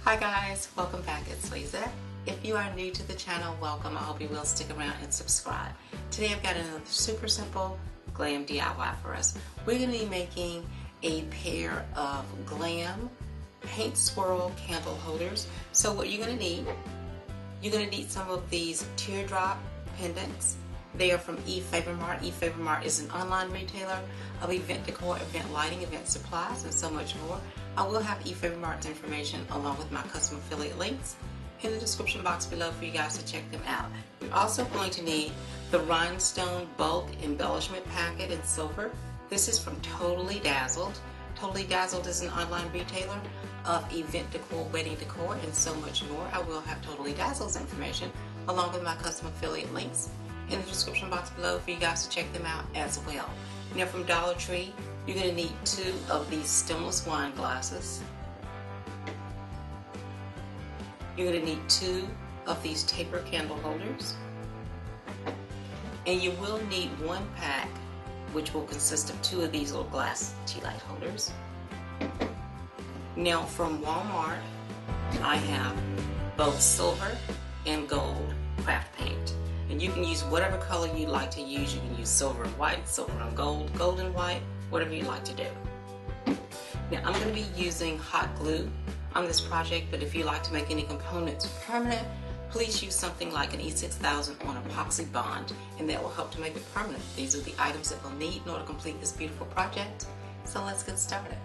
Hi guys, welcome back. It's Lisa. If you are new to the channel, welcome. I hope you will stick around and subscribe. Today I've got another super simple Glam DIY for us. We're going to be making a pair of Glam paint swirl candle holders. So what you're going to need some of these Teardrop pendants. They are from Efavormart. Efavormart is an online retailer of event decor, event lighting, event supplies, and so much more. I will have Efavormart's information along with my custom affiliate links in the description box below for you guys to check them out. You're also going to need the Rhinestone bulk embellishment packet in silver. This is from Totally Dazzled. Totally Dazzled is an online retailer of event decor, wedding decor, and so much more. I will have Totally Dazzled's information along with my custom affiliate links in the description box below for you guys to check them out as well. Now from Dollar Tree, you're going to need 2 of these stemless wine glasses. You're going to need 2 of these taper candle holders. And you will need 1 pack, which will consist of 2 of these little glass Tealight holders. Now from Walmart, I have both silver and gold craft paint. And you can use whatever color you'd like to use. You can use silver and white, silver and gold, gold and white, whatever you'd like to do. Now I'm going to be using hot glue on this project, but if you like to make any components permanent, please use something like an E6000 on epoxy bond, and that will help to make it permanent. These are the items that we'll need in order to complete this beautiful project. So let's get started.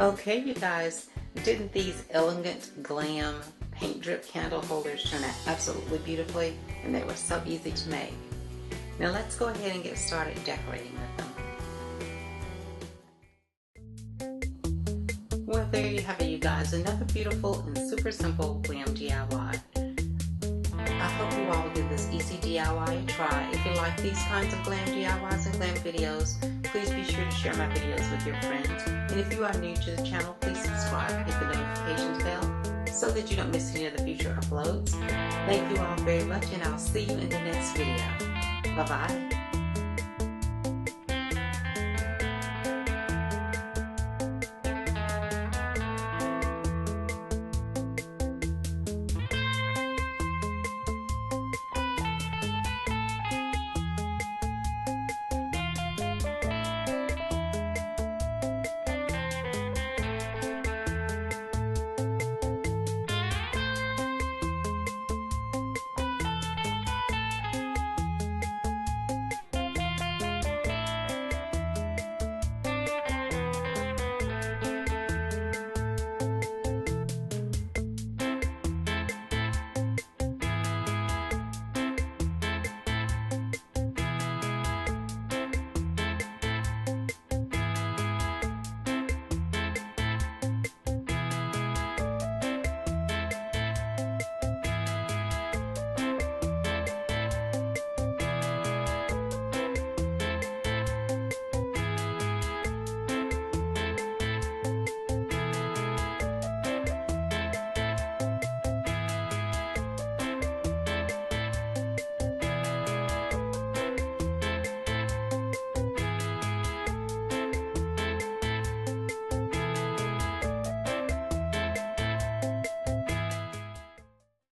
Okay, you guys, didn't these elegant Glam paint drip candle holders turn out absolutely beautifully? And they were so easy to make. Now let's go ahead and get started decorating with them. Well, there you have it, you guys. Another beautiful and super simple Glam DIY. I hope you all will give this easy DIY a try. If you like these kinds of Glam DIYs and Glam videos, please be sure to share my videos with your friends. And if you are new to the channel, please subscribe, hit the notifications bell so that you don't miss any of the future uploads. Thank you all very much, and I'll see you in the next video. Bye-bye.